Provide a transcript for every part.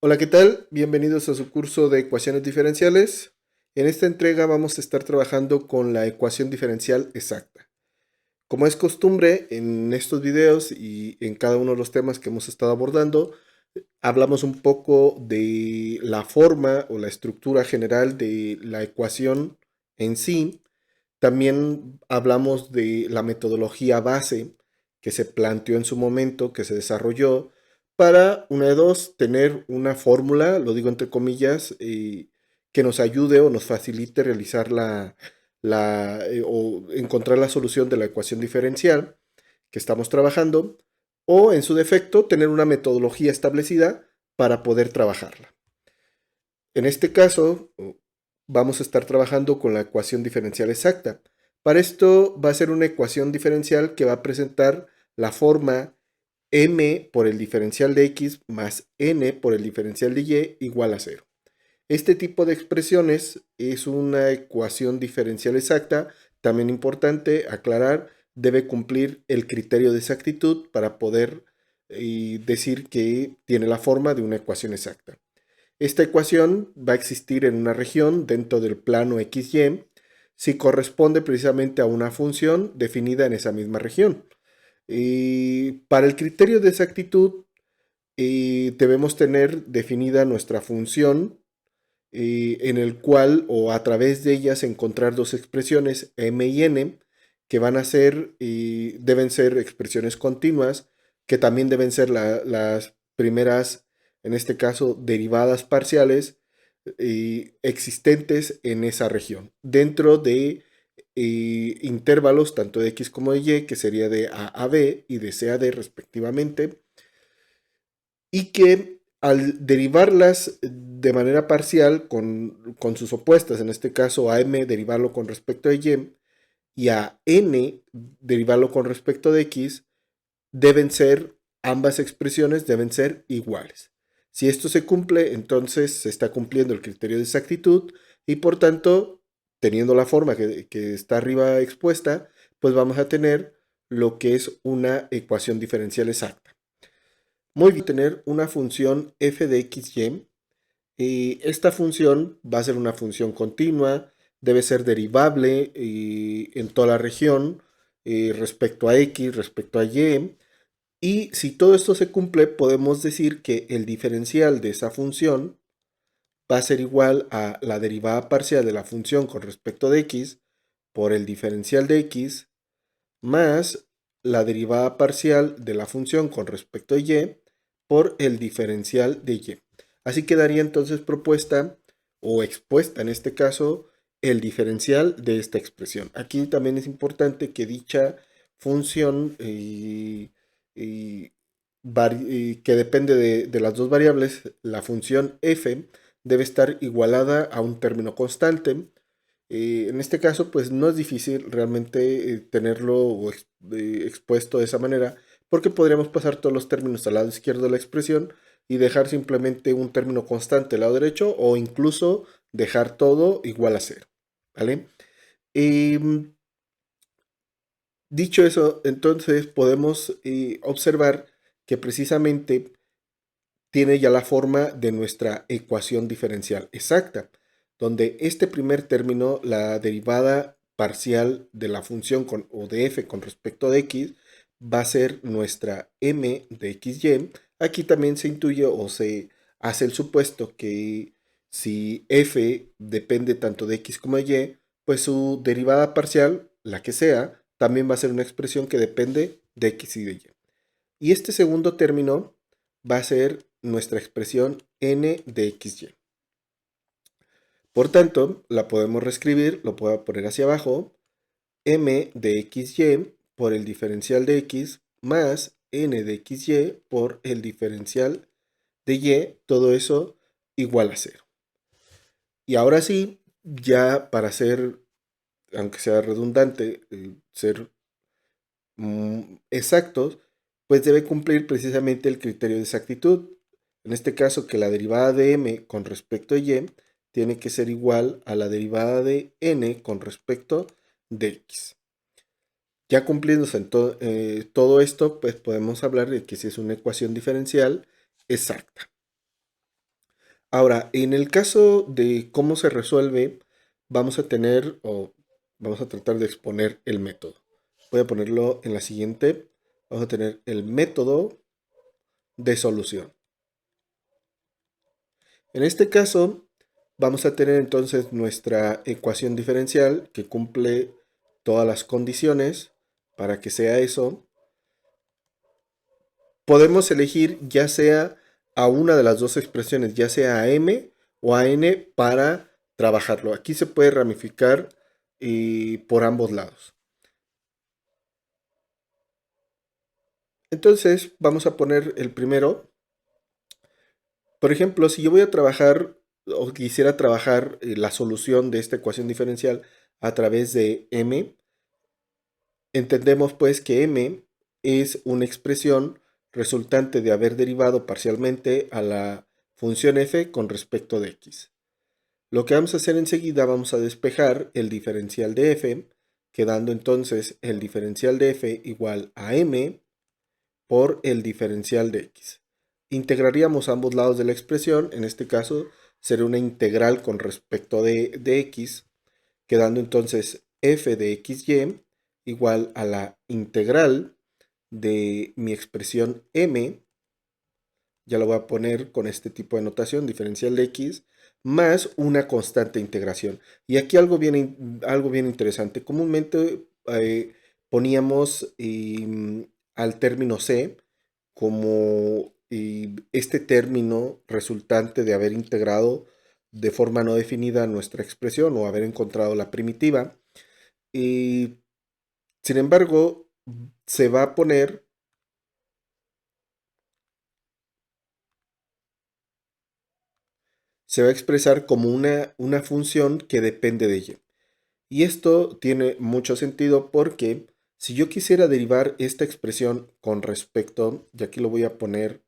Hola, ¿qué tal? Bienvenidos a su curso de ecuaciones diferenciales. En esta entrega vamos a estar trabajando con la ecuación diferencial exacta. Como es costumbre en estos videos y en cada uno de los temas que hemos estado abordando, hablamos un poco de la forma o la estructura general de la ecuación en sí. También hablamos de la metodología base que se planteó en su momento, que se desarrolló para, una de dos, tener una fórmula, lo digo entre comillas, que nos ayude o nos facilite realizar o encontrar la solución de la ecuación diferencial que estamos trabajando, o en su defecto, tener una metodología establecida para poder trabajarla. En este caso, vamos a estar trabajando con la ecuación diferencial exacta. Para esto va a ser una ecuación diferencial que va a presentar la forma m por el diferencial de x más n por el diferencial de y igual a 0. Este tipo de expresiones es una ecuación diferencial exacta. También importante aclarar, debe cumplir el criterio de exactitud para poder decir que tiene la forma de una ecuación exacta. Esta ecuación va a existir en una región dentro del plano XY si corresponde precisamente a una función definida en esa misma región. Y para el criterio de exactitud debemos tener definida nuestra función en el cual o a través de ellas encontrar dos expresiones m y n que van a ser y deben ser expresiones continuas que también deben ser las primeras, en este caso, derivadas parciales existentes en esa región dentro de intervalos tanto de x como de y, que sería de a b y de c a d respectivamente, y que al derivarlas de manera parcial con sus opuestas, en este caso a m derivarlo con respecto a y a n derivarlo con respecto de x, deben ser, ambas expresiones deben ser iguales. Si esto se cumple, entonces se está cumpliendo el criterio de exactitud y por tanto, teniendo la forma que está arriba expuesta, pues vamos a tener lo que es una ecuación diferencial exacta. Muy bien, tener una función f de xy y esta función va a ser una función continua, debe ser derivable en toda la región respecto a x, respecto a y. Y si todo esto se cumple, podemos decir que el diferencial de esa función va a ser igual a la derivada parcial de la función con respecto de x por el diferencial de x más la derivada parcial de la función con respecto a y por el diferencial de y. Así quedaría entonces propuesta o expuesta en este caso el diferencial de esta expresión. Aquí también es importante que dicha función que depende de las dos variables, la función f debe estar igualada a un término constante. En este caso, pues no es difícil realmente tenerlo expuesto de esa manera, porque podríamos pasar todos los términos al lado izquierdo de la expresión y dejar simplemente un término constante al lado derecho o incluso dejar todo igual a cero. ¿Vale? Y, dicho eso, entonces podemos observar que precisamente tiene ya la forma de nuestra ecuación diferencial exacta, donde este primer término, la derivada parcial de la función o de f con respecto de x, va a ser nuestra m de xy. Aquí también se intuye o se hace el supuesto que si f depende tanto de x como de y, pues su derivada parcial, la que sea, también va a ser una expresión que depende de x y de y. Y este segundo término va a ser nuestra expresión n de xy. Por tanto, la podemos reescribir, lo puedo poner hacia abajo, m de xy por el diferencial de x más n de xy por el diferencial de y, todo eso igual a 0. Y ahora sí, ya para ser, aunque sea redundante, ser exactos, pues debe cumplir precisamente el criterio de exactitud. En este caso, que la derivada de m con respecto a y tiene que ser igual a la derivada de n con respecto de x. Ya cumpliéndose en todo esto, pues podemos hablar de que si es una ecuación diferencial exacta. Ahora, en el caso de cómo se resuelve, vamos a tener o vamos a tratar de exponer el método. Voy a ponerlo en la siguiente. Vamos a tener el método de solución. En este caso, vamos a tener entonces nuestra ecuación diferencial que cumple todas las condiciones para que sea eso. Podemos elegir ya sea a una de las dos expresiones, ya sea a m o a n para trabajarlo. Aquí se puede ramificar por ambos lados. Entonces vamos a poner el primero. Por ejemplo, si yo voy a trabajar o quisiera trabajar la solución de esta ecuación diferencial a través de m, entendemos pues que m es una expresión resultante de haber derivado parcialmente a la función f con respecto de x. Lo que vamos a hacer enseguida, vamos a despejar el diferencial de f, quedando entonces el diferencial de f igual a m por el diferencial de x. Integraríamos ambos lados de la expresión, en este caso será una integral con respecto de x, quedando entonces f de xy igual a la integral de mi expresión m, ya lo voy a poner con este tipo de notación, diferencial de x, más una constante integración. Y aquí algo bien interesante. Comúnmente poníamos al término c como este término resultante de haber integrado de forma no definida nuestra expresión o haber encontrado la primitiva. Y sin embargo, se va a poner se va a expresar como una función que depende de y. Y esto tiene mucho sentido porque si yo quisiera derivar esta expresión con respecto, y aquí lo voy a poner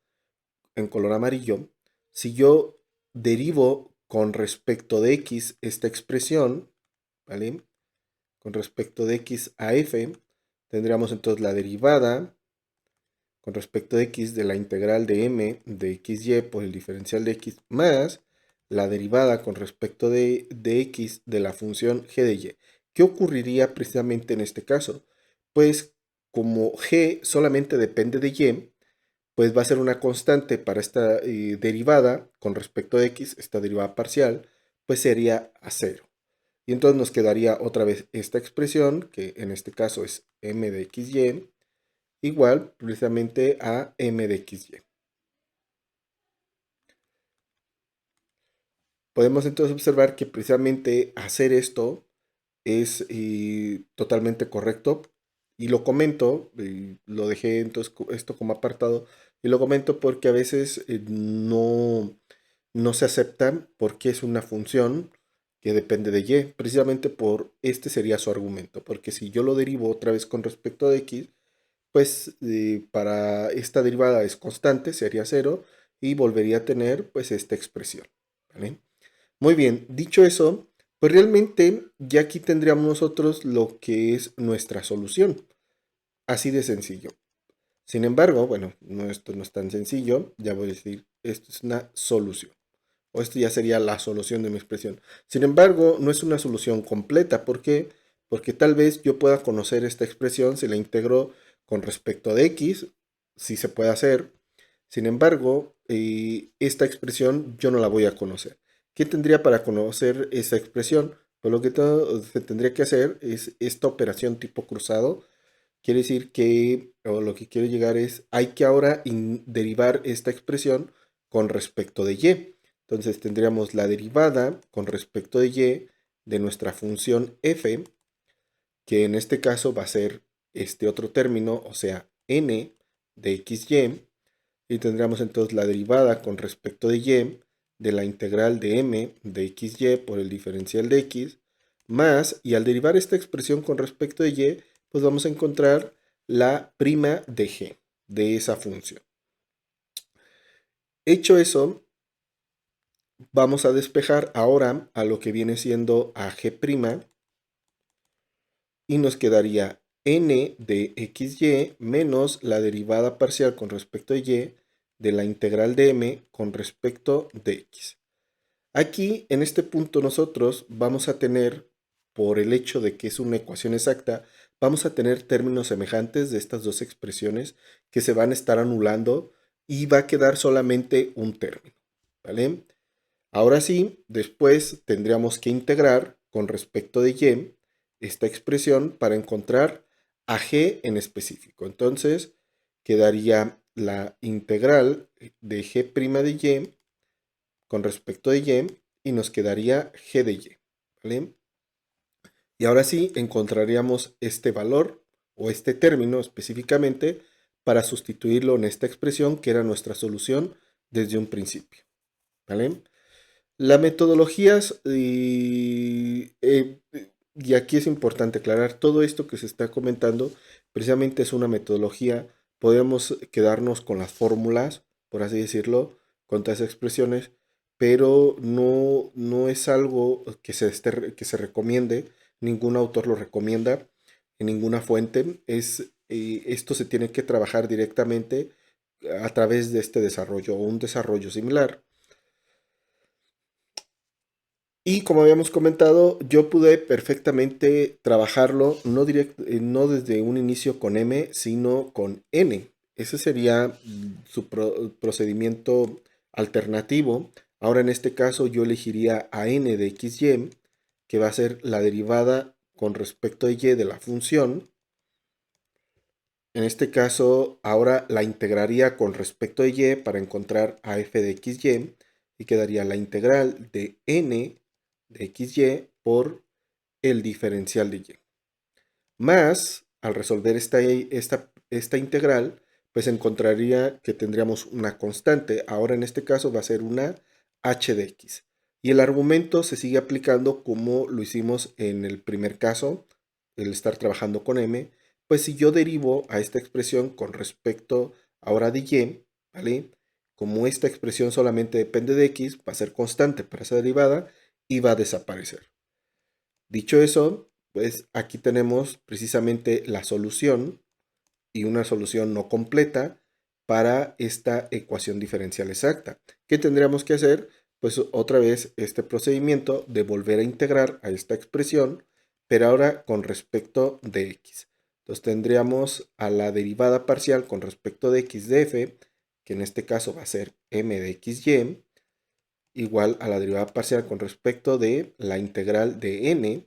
en color amarillo, si yo derivo con respecto de x esta expresión, ¿vale? Con respecto de x a f, tendríamos entonces la derivada con respecto de x de la integral de m de xy por el diferencial de x más la derivada con respecto de x de la función g de y. ¿Qué ocurriría precisamente en este caso? Pues como g solamente depende de y, pues va a ser una constante para esta derivada con respecto de x, esta derivada parcial, pues sería a 0. Y entonces nos quedaría otra vez esta expresión, que en este caso es m de xy, igual precisamente a m de xy. Podemos entonces observar que precisamente hacer esto es totalmente correcto y lo comento, lo dejé entonces esto como apartado y lo comento porque a veces no se acepta porque es una función que depende de y, precisamente por este sería su argumento, porque si yo lo derivo otra vez con respecto de x, pues para esta derivada es constante, sería 0 y volvería a tener pues esta expresión, ¿vale? Muy bien, dicho eso, pues realmente ya aquí tendríamos nosotros lo que es nuestra solución, así de sencillo. Sin embargo, bueno, esto no es tan sencillo, ya voy a decir, esto es una solución, o esto ya sería la solución de mi expresión. Sin embargo, no es una solución completa, ¿por qué? Porque tal vez yo pueda conocer esta expresión si la integro con respecto de x, si se puede hacer. Sin embargo, esta expresión yo no la voy a conocer. ¿Qué tendría para conocer esa expresión? Pues lo que se tendría que hacer es esta operación tipo cruzado. Quiere decir que, o lo que quiero llegar es, hay que ahora derivar esta expresión con respecto de y. Entonces tendríamos la derivada con respecto de y de nuestra función f, que en este caso va a ser este otro término, o sea, n de xy, y tendríamos entonces la derivada con respecto de y de la integral de m de xy por el diferencial de x, más, y al derivar esta expresión con respecto de y, pues vamos a encontrar la prima de g de esa función. Hecho eso, vamos a despejar ahora a lo que viene siendo a g' y nos quedaría n de xy menos la derivada parcial con respecto a y de la integral de m con respecto de x. Aquí, en este punto, nosotros vamos a tener, por el hecho de que es una ecuación exacta, vamos a tener términos semejantes de estas dos expresiones que se van a estar anulando y va a quedar solamente un término, ¿vale? Ahora sí, después tendríamos que integrar con respecto de y esta expresión para encontrar a g en específico. Entonces, quedaría la integral de g' de y con respecto de y nos quedaría g de y, ¿vale? Y ahora sí encontraríamos este valor o este término específicamente para sustituirlo en esta expresión que era nuestra solución desde un principio, ¿vale? La metodología, y aquí es importante aclarar, todo esto que se está comentando precisamente es una metodología, podemos quedarnos con las fórmulas, por así decirlo, con todas esas expresiones, pero no es algo que se recomiende, ningún autor lo recomienda en ninguna fuente, esto se tiene que trabajar directamente a través de este desarrollo o un desarrollo similar. Y como habíamos comentado, yo pude perfectamente trabajarlo no desde un inicio con M, sino con N. Ese sería su procedimiento alternativo. Ahora en este caso yo elegiría a N de XY, que va a ser la derivada con respecto a Y de la función. En este caso, ahora la integraría con respecto a Y para encontrar a f de XY y quedaría la integral de N de XY por el diferencial de Y. Más, al resolver esta integral, pues encontraría que tendríamos una constante. Ahora en este caso va a ser una h de x. Y el argumento se sigue aplicando como lo hicimos en el primer caso, el estar trabajando con m. Pues si yo derivo a esta expresión con respecto ahora de y, ¿vale? Como esta expresión solamente depende de x, va a ser constante para esa derivada y va a desaparecer. Dicho eso, pues aquí tenemos precisamente la solución y una solución no completa para esta ecuación diferencial exacta. ¿Qué tendríamos que hacer? Pues otra vez este procedimiento de volver a integrar a esta expresión, pero ahora con respecto de x. Entonces tendríamos a la derivada parcial con respecto de x de f, que en este caso va a ser m de xy, igual a la derivada parcial con respecto de la integral de n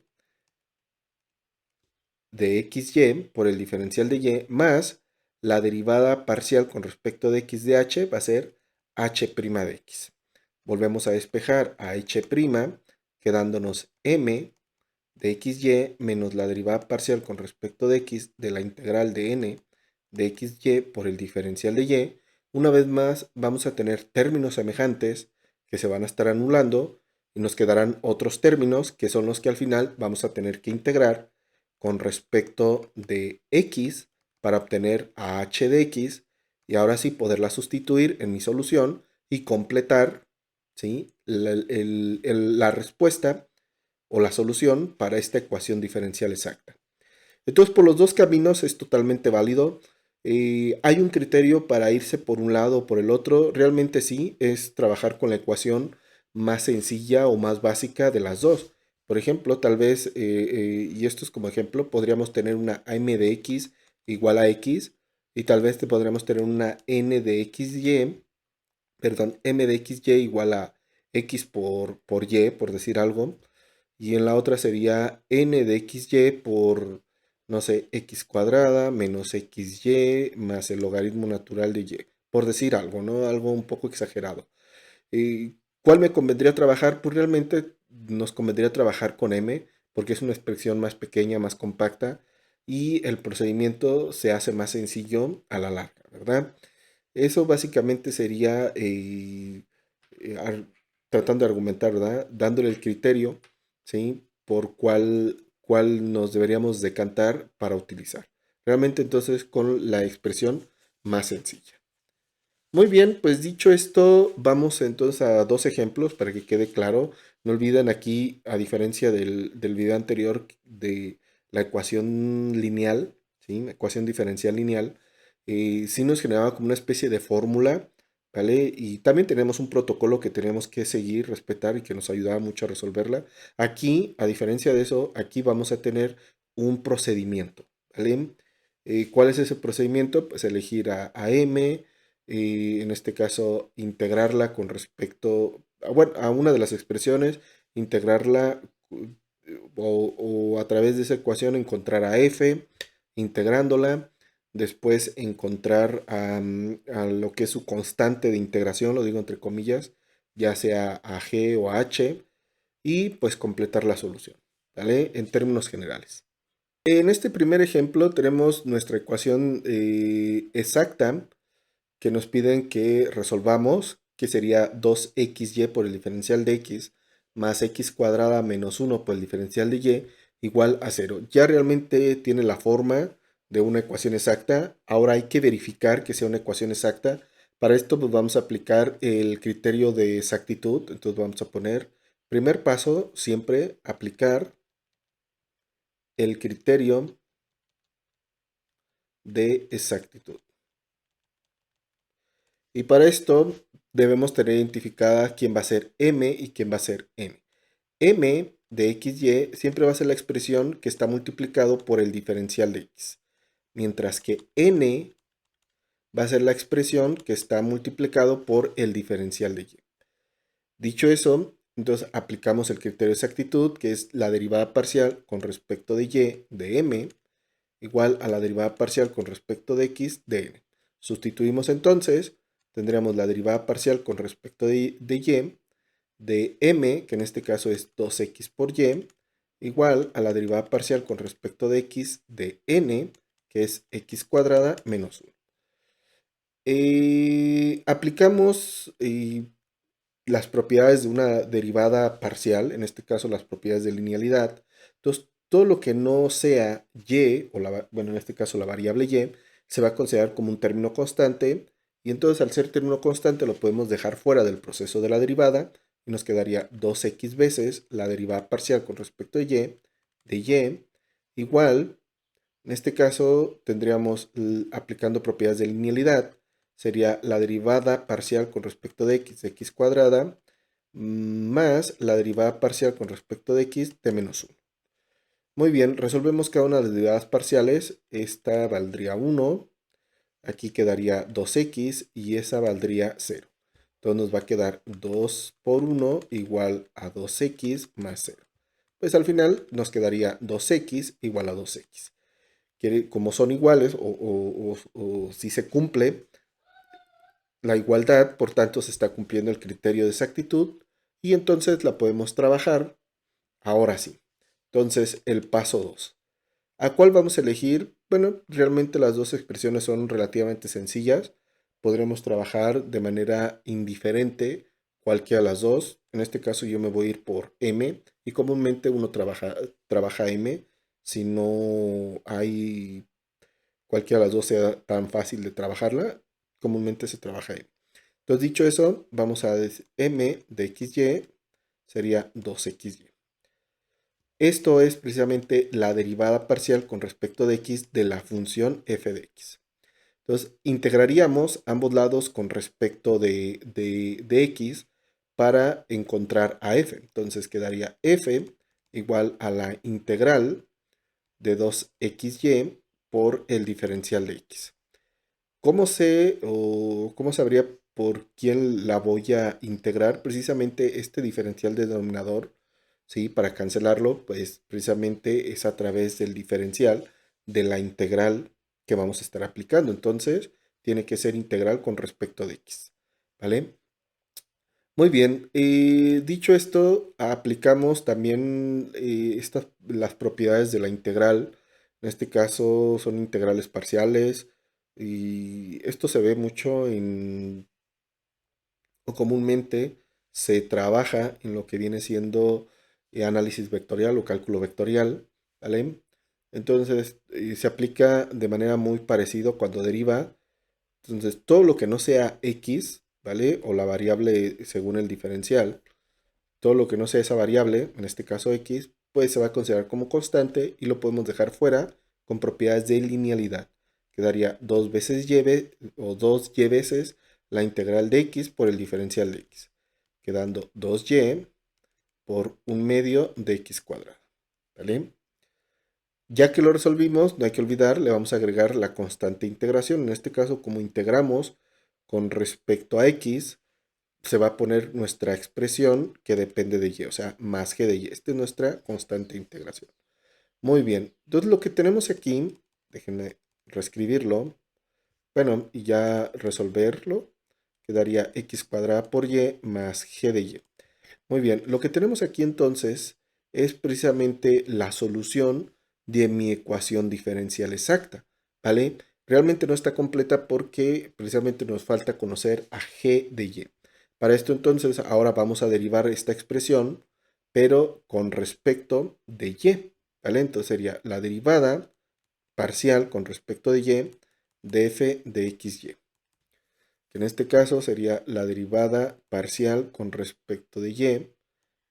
de xy por el diferencial de y más la derivada parcial con respecto de x de h va a ser h' de x. Volvemos a despejar a h', quedándonos m de xy menos la derivada parcial con respecto de x de la integral de n de xy por el diferencial de y. Una vez más vamos a tener términos semejantes que se van a estar anulando y nos quedarán otros términos que son los que al final vamos a tener que integrar con respecto de x para obtener a h de x y ahora sí poderla sustituir en mi solución y completar, ¿sí?, la respuesta o la solución para esta ecuación diferencial exacta. Entonces, por los dos caminos es totalmente válido. ¿Hay un criterio para irse por un lado o por el otro? Realmente sí, es trabajar con la ecuación más sencilla o más básica de las dos. Por ejemplo, tal vez, y esto es como ejemplo, podríamos tener una m de x igual a x y tal vez podríamos tener una n de xy, perdón, m de xy igual a x por y, por decir algo. Y en la otra sería n de xy por, no sé, x cuadrada menos xy más el logaritmo natural de y, por decir algo, ¿no? Algo un poco exagerado. ¿Cuál me convendría trabajar? Pues realmente nos convendría trabajar con m, porque es una expresión más pequeña, más compacta, y el procedimiento se hace más sencillo a la larga, ¿verdad? Eso básicamente sería eh, ar- tratando de argumentar, ¿verdad? Dándole el criterio, ¿sí? Por cuál nos deberíamos decantar para utilizar. Realmente entonces con la expresión más sencilla. Muy bien, pues dicho esto, vamos entonces a dos ejemplos para que quede claro. No olviden aquí, a diferencia del video anterior de la ecuación lineal, ¿sí? Ecuación diferencial lineal, sí nos generaba como una especie de fórmula ¿vale? Y también tenemos un protocolo que tenemos que seguir, respetar y que nos ayuda mucho a resolverla. Aquí, a diferencia de eso, aquí vamos a tener un procedimiento, ¿vale? ¿Cuál es ese procedimiento? Pues elegir a M, en este caso integrarla con respecto, bueno, a una de las expresiones, integrarla o a través de esa ecuación encontrar a F, integrándola. Después encontrar a lo que es su constante de integración, lo digo entre comillas, ya sea a G o a H, y pues completar la solución, ¿vale? En términos generales. En este primer ejemplo tenemos nuestra ecuación exacta que nos piden que resolvamos, que sería 2xy por el diferencial de x más x cuadrada menos 1 por el diferencial de y igual a 0. Ya realmente tiene la forma de una ecuación exacta. Ahora hay que verificar que sea una ecuación exacta. Para esto pues vamos a aplicar el criterio de exactitud. Entonces vamos a poner, primer paso, siempre aplicar el criterio de exactitud. Y para esto debemos tener identificada quién va a ser m y quién va a ser n. M de xy siempre va a ser la expresión que está multiplicado por el diferencial de x, mientras que n va a ser la expresión que está multiplicado por el diferencial de y. Dicho eso, entonces aplicamos el criterio de exactitud, que es la derivada parcial con respecto de y de m, igual a la derivada parcial con respecto de x de n. Sustituimos entonces, tendríamos la derivada parcial con respecto de y de m, que en este caso es 2x por y, igual a la derivada parcial con respecto de x de n, que es x cuadrada menos 1. Aplicamos las propiedades de una derivada parcial, en este caso las propiedades de linealidad. Entonces, todo lo que no sea y, o bueno, en este caso la variable y, se va a considerar como un término constante, y entonces al ser término constante lo podemos dejar fuera del proceso de la derivada, y nos quedaría 2x veces la derivada parcial con respecto a y, de y, igual, en este caso tendríamos, aplicando propiedades de linealidad, sería la derivada parcial con respecto de x cuadrada, más la derivada parcial con respecto de x de menos 1. Muy bien, resolvemos cada una de las derivadas parciales. Esta valdría 1, aquí quedaría 2x y esa valdría 0. Entonces nos va a quedar 2 por 1 igual a 2x más 0. Pues al final nos quedaría 2x igual a 2x. Como son iguales o si se cumple la igualdad, por tanto se está cumpliendo el criterio de exactitud y entonces la podemos trabajar ahora sí. Entonces el paso 2. ¿A cuál vamos a elegir? Bueno, realmente las dos expresiones son relativamente sencillas. Podremos trabajar de manera indiferente cualquiera de las dos. En este caso yo me voy a ir por m y comúnmente uno trabaja m si no hay cualquiera de las dos sea tan fácil de trabajarla, comúnmente se trabaja m. Entonces, dicho eso, vamos a decir m de xy sería 2xy. Esto es precisamente la derivada parcial con respecto de x de la función f de x. Entonces, integraríamos ambos lados con respecto de x para encontrar a f. Entonces, quedaría f igual a la integral de 2xy por el diferencial de x. ¿Cómo sé o cómo sabría por quién la voy a integrar? Precisamente este diferencial de denominador, ¿sí? Para cancelarlo, pues precisamente es a través del diferencial de la integral que vamos a estar aplicando. Entonces, tiene que ser integral con respecto de x, ¿vale? Muy bien, dicho esto, aplicamos también las propiedades de la integral. En este caso son integrales parciales y esto se ve mucho o comúnmente se trabaja en lo que viene siendo análisis vectorial o cálculo vectorial, ¿vale? Entonces se aplica de manera muy parecida cuando deriva. Entonces todo lo que no sea x, ¿vale? O la variable según el diferencial, todo lo que no sea esa variable, en este caso x, pues se va a considerar como constante y lo podemos dejar fuera con propiedades de linealidad. Quedaría 2 veces y o 2y veces la integral de x por el diferencial de x, quedando 2y por 1/2 de x cuadrado. ¿Vale? Ya que lo resolvimos, no hay que olvidar, le vamos a agregar la constante de integración. En este caso, como integramos con respecto a x, se va a poner nuestra expresión que depende de y, o sea, más g de y. Esta es nuestra constante de integración. Muy bien, entonces lo que tenemos aquí, déjenme reescribirlo, bueno, y ya resolverlo, quedaría x cuadrada por y más g de y. Muy bien, lo que tenemos aquí entonces es precisamente la solución de mi ecuación diferencial exacta, ¿vale? Realmente no está completa porque precisamente nos falta conocer a g de y. Para esto entonces ahora vamos a derivar esta expresión, pero con respecto de y, ¿vale? Entonces sería la derivada parcial con respecto de y de f de xy, que en este caso sería la derivada parcial con respecto de y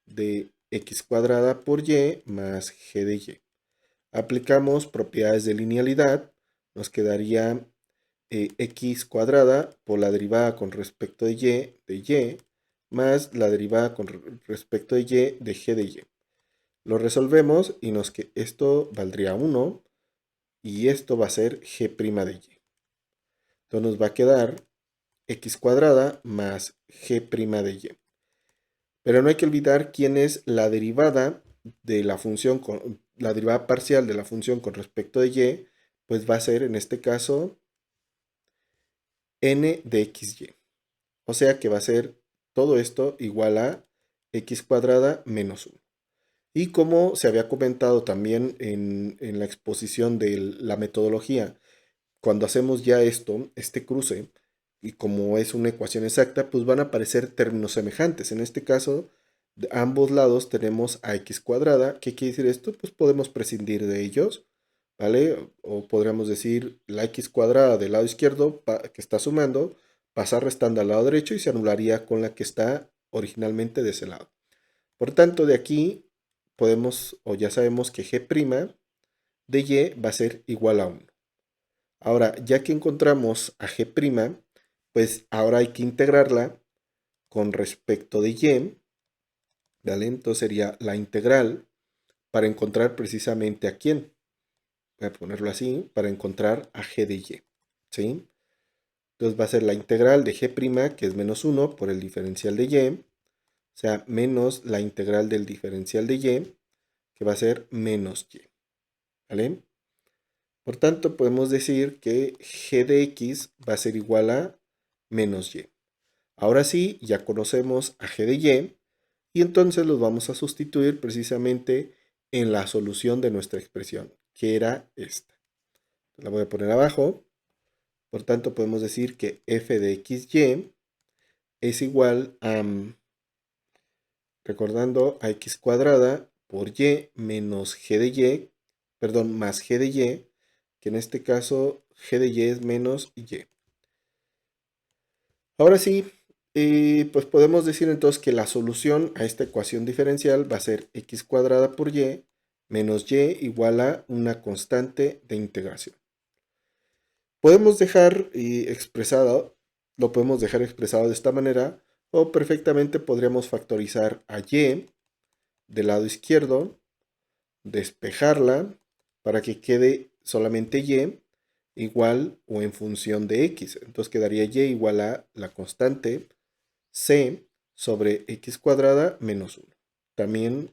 de x cuadrada por y más g de y. Aplicamos propiedades de linealidad, nos quedaría x cuadrada por la derivada con respecto de y más la derivada con respecto de y de g de y. Lo resolvemos y esto valdría 1 y esto va a ser g' de y. Entonces nos va a quedar x cuadrada más g' de y. Pero no hay que olvidar quién es la derivada de la función, la derivada parcial de la función con respecto de y, pues va a ser en este caso n de xy. O sea que va a ser todo esto igual a x cuadrada menos 1. Y como se había comentado también en la exposición de la metodología, cuando hacemos ya este cruce, y como es una ecuación exacta, pues van a aparecer términos semejantes. En este caso, de ambos lados tenemos a x cuadrada. ¿Qué quiere decir esto? Pues podemos prescindir de ellos, ¿vale? O podríamos decir la x cuadrada del lado izquierdo que está sumando, pasa restando al lado derecho y se anularía con la que está originalmente de ese lado. Por tanto, de aquí podemos, o ya sabemos que g' de y va a ser igual a 1. Ahora, ya que encontramos a g', pues ahora hay que integrarla con respecto de y, ¿vale? Entonces sería la integral para encontrar precisamente a quién. Voy a ponerlo así, para encontrar a g de y, ¿sí? Entonces va a ser la integral de g', que es menos 1 por el diferencial de y, o sea, menos la integral del diferencial de y, que va a ser menos y, ¿vale? Por tanto, podemos decir que g de x va a ser igual a menos y. Ahora sí, ya conocemos a g de y entonces los vamos a sustituir precisamente en la solución de nuestra expresión, que era esta. La voy a poner abajo. Por tanto, podemos decir que f de xy es igual a, recordando, a x cuadrada por y menos g de y, perdón, más g de y, que en este caso g de y es menos y. Ahora sí, pues podemos decir entonces que la solución a esta ecuación diferencial va a ser x cuadrada por y menos y igual a una constante de integración. Podemos dejar lo podemos dejar expresado de esta manera o perfectamente podríamos factorizar a y del lado izquierdo, despejarla para que quede solamente y igual o en función de x. Entonces quedaría y igual a la constante c sobre x cuadrada menos 1. También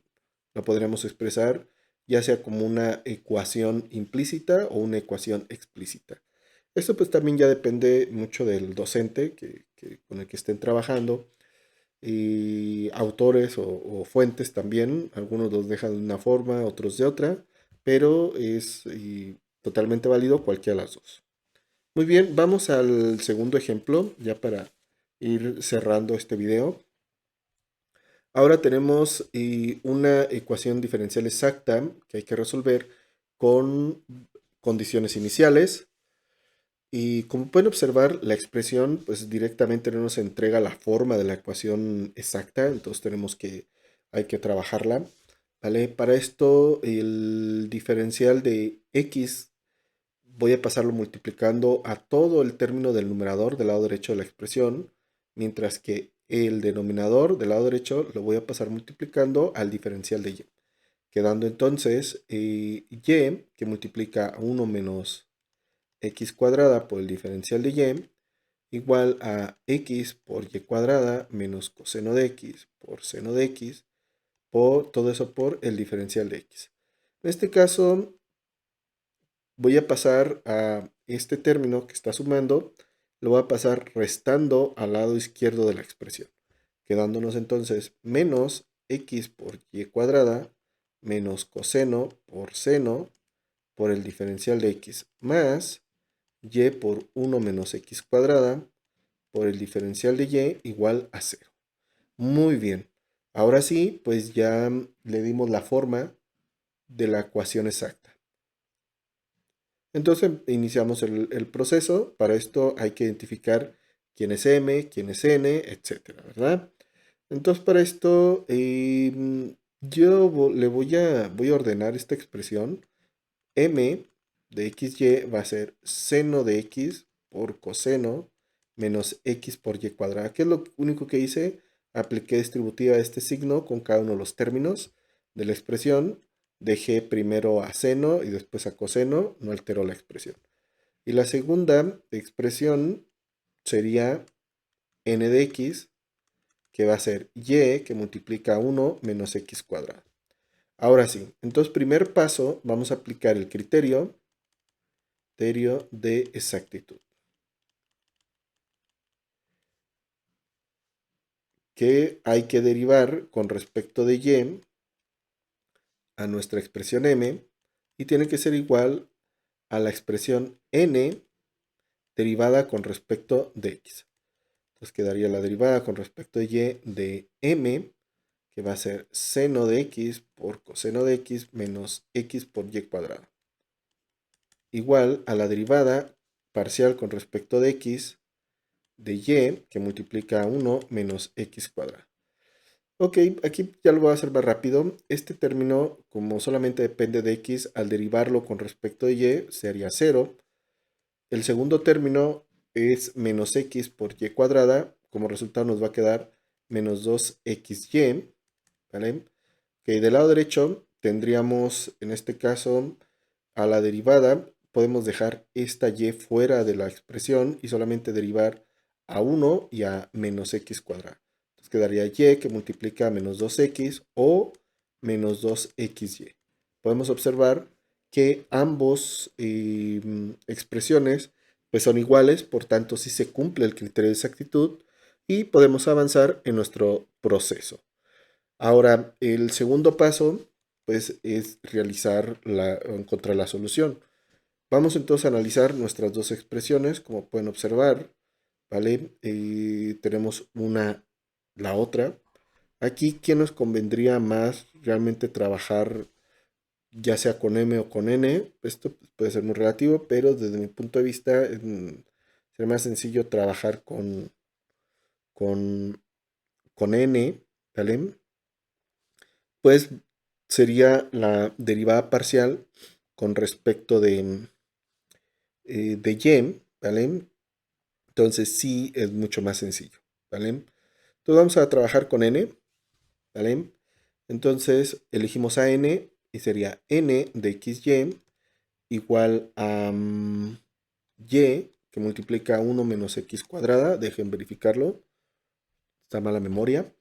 lo podríamos expresar ya sea como una ecuación implícita o una ecuación explícita. Esto pues también ya depende mucho del docente con el que estén trabajando y autores o fuentes también. Algunos los dejan de una forma, otros de otra, pero es totalmente válido cualquiera de las dos. Muy bien, vamos al segundo ejemplo, ya para ir cerrando este video. Ahora tenemos una ecuación diferencial exacta que hay que resolver con condiciones iniciales. Y como pueden observar, la expresión pues directamente no nos entrega la forma de la ecuación exacta, entonces hay que trabajarla, ¿vale? Para esto el diferencial de x voy a pasarlo multiplicando a todo el término del numerador del lado derecho de la expresión, mientras que el denominador del lado derecho lo voy a pasar multiplicando al diferencial de y. Quedando entonces y que multiplica a 1 menos x cuadrada por el diferencial de y igual a x por y cuadrada menos coseno de x por seno de x por todo eso por el diferencial de x. En este caso voy a pasar a este término que está sumando, lo voy a pasar restando al lado izquierdo de la expresión, quedándonos entonces menos x por y cuadrada menos coseno por seno por el diferencial de x más y por 1 menos x cuadrada por el diferencial de y igual a 0. Muy bien. Ahora sí, pues ya le dimos la forma de la ecuación exacta. Entonces iniciamos el proceso. Para esto hay que identificar quién es m, quién es n, etcétera, ¿verdad? Entonces para esto yo le voy a ordenar esta expresión. M de xy va a ser seno de x por coseno menos x por y cuadrada. ¿Qué es lo único que hice? Apliqué distributiva de este signo con cada uno de los términos de la expresión. Dejé primero a seno y después a coseno, no alteró la expresión. Y la segunda expresión sería n de x, que va a ser y, que multiplica 1 menos x cuadrado. Ahora sí, entonces primer paso, vamos a aplicar el criterio de exactitud, que hay que derivar con respecto de y a nuestra expresión m y tiene que ser igual a la expresión n derivada con respecto de x. Entonces quedaría la derivada con respecto de y de m, que va a ser seno de x por coseno de x menos x por y cuadrado, igual a la derivada parcial con respecto de x de y, que multiplica 1 menos x cuadrado. Ok, aquí ya lo voy a hacer más rápido. Este término, como solamente depende de x, al derivarlo con respecto de y, sería 0. El segundo término es menos x por y cuadrada. Como resultado nos va a quedar menos 2xy, ¿vale? Que del lado derecho tendríamos, en este caso, a la derivada. Podemos dejar esta y fuera de la expresión y solamente derivar a 1 y a menos x cuadrada. Entonces quedaría y que multiplica a menos 2x o menos 2xy. Podemos observar que ambos expresiones pues son iguales, por tanto sí se cumple el criterio de exactitud y podemos avanzar en nuestro proceso. Ahora, el segundo paso, pues, es encontrar la solución. Vamos entonces a analizar nuestras dos expresiones, como pueden observar, ¿vale? Tenemos la otra. Aquí, ¿qué nos convendría más realmente trabajar, ya sea con m o con n? Esto puede ser muy relativo, pero desde mi punto de vista, sería más sencillo trabajar con, con n, ¿vale? Pues sería la derivada parcial con respecto de y, ¿vale? Entonces sí es mucho más sencillo, ¿vale? Entonces vamos a trabajar con n, ¿vale? Entonces elegimos a n y sería n de xy igual a y, que multiplica 1 menos x cuadrada. Dejen verificarlo, está mala memoria.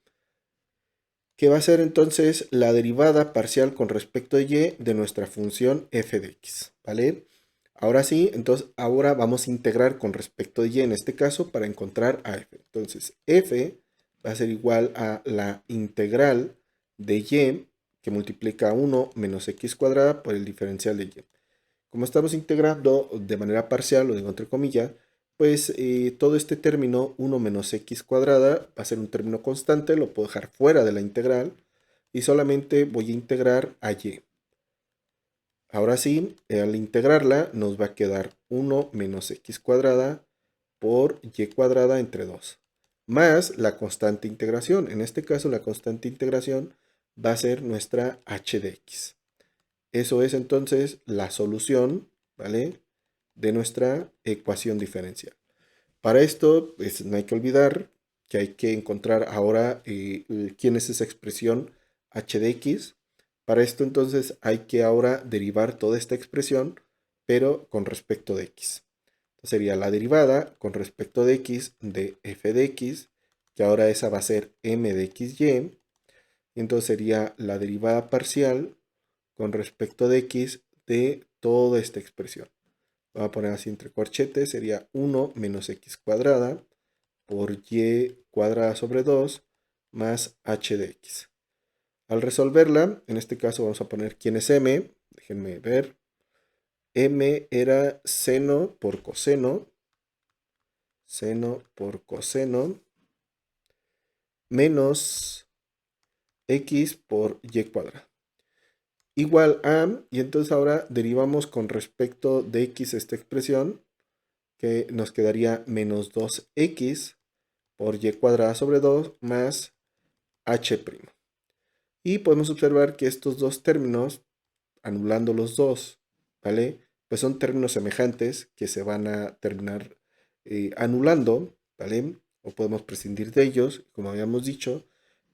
Que va a ser entonces la derivada parcial con respecto de y de nuestra función f de x, ¿vale? Ahora sí, entonces ahora vamos a integrar con respecto de y en este caso para encontrar a f. Entonces f va a ser igual a la integral de y que multiplica 1 menos x cuadrada por el diferencial de y. Como estamos integrando de manera parcial, lo digo entre comillas, pues todo este término 1 menos x cuadrada va a ser un término constante, lo puedo dejar fuera de la integral y solamente voy a integrar a y. Ahora sí, al integrarla nos va a quedar 1 menos x cuadrada por y cuadrada entre 2, más la constante integración. En este caso la constante integración va a ser nuestra h de x. Eso es entonces la solución, ¿vale? de nuestra ecuación diferencial. Para esto, pues, no hay que olvidar que hay que encontrar ahora quién es esa expresión h de x. Para esto entonces hay que ahora derivar toda esta expresión, pero con respecto de x. Entonces sería la derivada con respecto de x de f de x, que ahora esa va a ser m de xy. Y entonces sería la derivada parcial con respecto de x de toda esta expresión. Voy a poner así entre corchetes, sería 1 menos x cuadrada por y cuadrada sobre 2 más h de x. Al resolverla, en este caso vamos a poner quién es m. Déjenme ver. M era seno por coseno menos x por y cuadrada. Igual a, y entonces ahora derivamos con respecto de x esta expresión, que nos quedaría menos 2x por y cuadrada sobre 2 más h'. Y podemos observar que estos dos términos, anulando los dos, ¿vale? Pues son términos semejantes que se van a terminar anulando, ¿vale? O podemos prescindir de ellos, como habíamos dicho,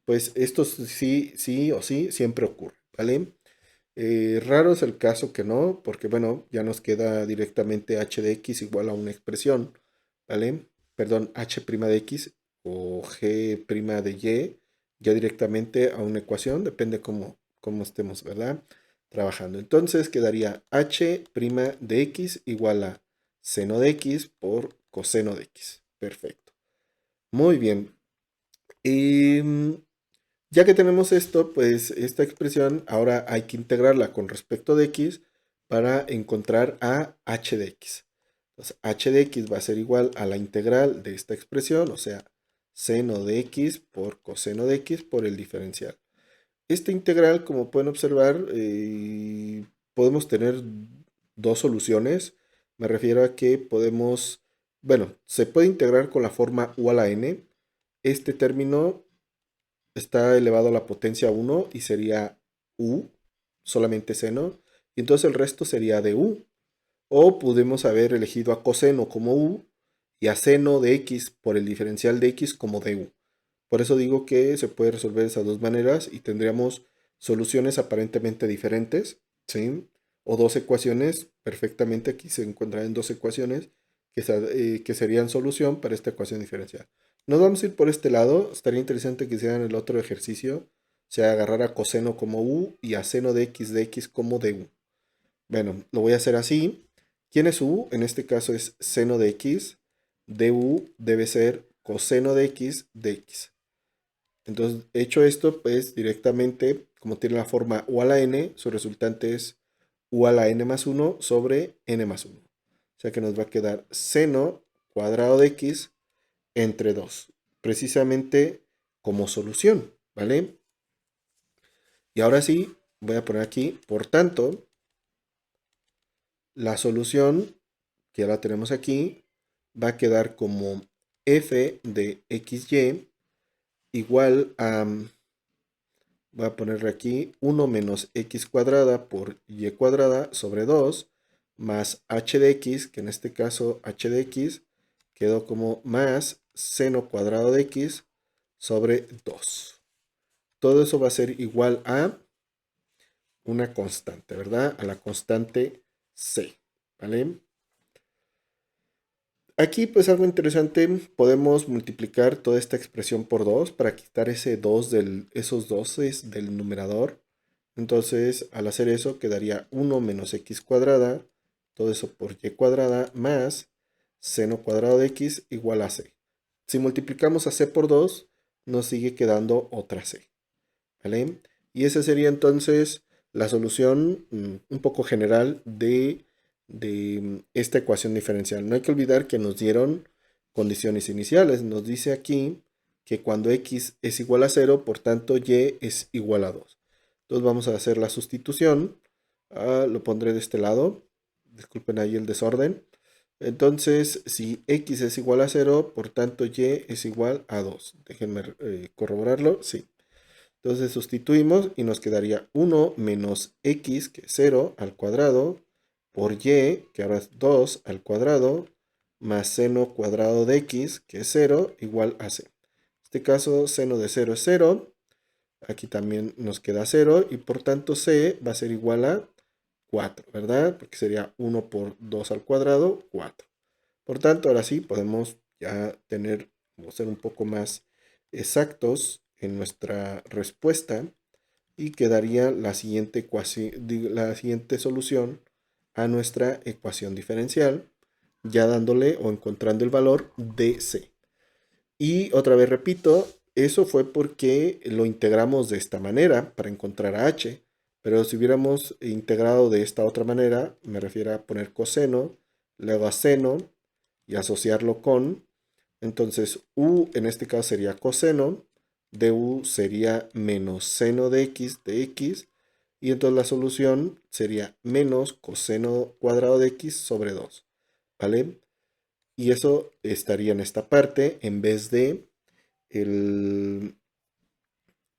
pues esto sí, sí o sí siempre ocurre, ¿vale? Raro es el caso que no, porque bueno, ya nos queda directamente h de x igual a una expresión, ¿vale? Perdón, h' de x o g' de y, ya directamente a una ecuación, depende cómo estemos, ¿verdad? Trabajando. Entonces quedaría h' de x igual a seno de x por coseno de x. Perfecto. Muy bien. Ya que tenemos esto, pues esta expresión ahora hay que integrarla con respecto de x para encontrar a h de x. Entonces, h de x va a ser igual a la integral de esta expresión, o sea, seno de x por coseno de x por el diferencial. Esta integral, como pueden observar, podemos tener dos soluciones. Me refiero a que podemos, bueno, se puede integrar con la forma u a la n. Este término está elevado a la potencia 1 y sería u, solamente seno, y entonces el resto sería de u. O pudimos haber elegido a coseno como u y a seno de x por el diferencial de x como du. Por eso digo que se puede resolver de esas dos maneras y tendríamos soluciones aparentemente diferentes, ¿sí? O dos ecuaciones, perfectamente aquí se encuentran dos ecuaciones que serían solución para esta ecuación diferencial. Nos vamos a ir por este lado, estaría interesante que hicieran el otro ejercicio, o sea, agarrar a coseno como u y a seno de x como du. Bueno, lo voy a hacer así. ¿Quién es u? En este caso es seno de x. Du debe ser coseno de x de x. Entonces, hecho esto, pues directamente, como tiene la forma u a la n, su resultante es u a la n más 1 sobre n más 1. O sea que nos va a quedar seno cuadrado de x entre 2. Precisamente como solución, ¿vale? Y ahora sí, voy a poner aquí, por tanto, la solución, que ya la tenemos aquí, va a quedar como f de xy igual a, voy a ponerle aquí, 1 menos x cuadrada por y cuadrada sobre 2 más h de x, que en este caso h de x quedó como más seno cuadrado de x sobre 2. Todo eso va a ser igual a una constante, ¿verdad? A la constante c, ¿vale? Aquí pues algo interesante, podemos multiplicar toda esta expresión por 2 para quitar ese 2 esos 12 del numerador. Entonces al hacer eso quedaría 1 menos x cuadrada, todo eso por y cuadrada más seno cuadrado de x igual a c. Si multiplicamos a c por 2 nos sigue quedando otra c, ¿vale? Y esa sería entonces la solución un poco general de esta ecuación diferencial. No hay que olvidar que nos dieron condiciones iniciales. Nos dice aquí que cuando x es igual a 0, por tanto y es igual a 2. Entonces vamos a hacer la sustitución. Lo pondré de este lado. Disculpen ahí el desorden. Entonces, si x es igual a 0, por tanto y es igual a 2. Déjenme corroborarlo. Sí. Entonces sustituimos y nos quedaría 1 menos x, que es 0, al cuadrado, por y, que ahora es 2 al cuadrado, más seno cuadrado de x, que es 0, igual a c. En este caso, seno de 0 es 0. Aquí también nos queda 0 y por tanto c va a ser igual a 4, ¿verdad? Porque sería 1 por 2 al cuadrado, 4. Por tanto, ahora sí podemos ya tener o ser un poco más exactos en nuestra respuesta y quedaría la siguiente solución a nuestra ecuación diferencial, ya dándole o encontrando el valor de c. Y otra vez repito, eso fue porque lo integramos de esta manera para encontrar a h. Pero si hubiéramos integrado de esta otra manera, me refiero a poner coseno, luego a seno y asociarlo con, entonces u en este caso sería coseno, de u sería menos seno de x, y entonces la solución sería menos coseno cuadrado de x sobre 2, ¿vale? Y eso estaría en esta parte en vez de el,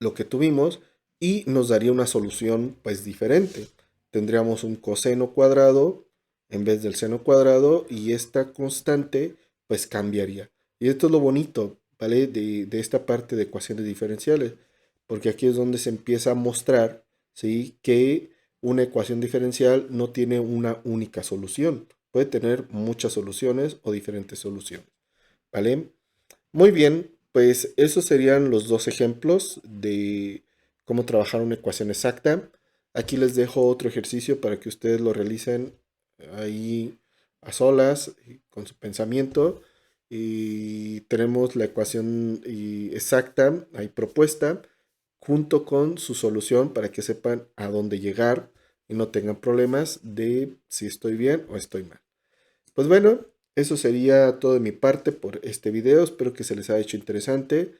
lo que tuvimos y nos daría una solución pues diferente. Tendríamos un coseno cuadrado en vez del seno cuadrado y esta constante pues cambiaría. Y esto es lo bonito, ¿vale? De esta parte de ecuaciones diferenciales, porque aquí es donde se empieza a mostrar, ¿sí? Que una ecuación diferencial no tiene una única solución. Puede tener muchas soluciones o diferentes soluciones, ¿vale? Muy bien, pues esos serían los dos ejemplos de cómo trabajar una ecuación exacta. Aquí les dejo otro ejercicio para que ustedes lo realicen ahí a solas, con su pensamiento. Y tenemos la ecuación exacta ahí propuesta junto con su solución para que sepan a dónde llegar y no tengan problemas de si estoy bien o estoy mal. Pues bueno, eso sería todo de mi parte por este video. Espero que se les haya hecho interesante,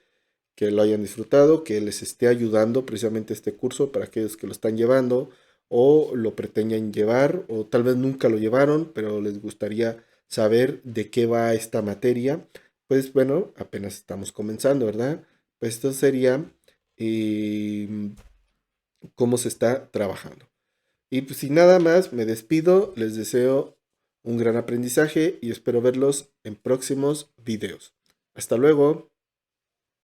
que lo hayan disfrutado, que les esté ayudando precisamente este curso para aquellos que lo están llevando o lo pretenden llevar o tal vez nunca lo llevaron, pero les gustaría saber de qué va esta materia. Pues bueno, apenas estamos comenzando, ¿verdad? Pues esto sería eh, cómo se está trabajando. Y pues sin nada más, me despido, les deseo un gran aprendizaje y espero verlos en próximos videos. Hasta luego.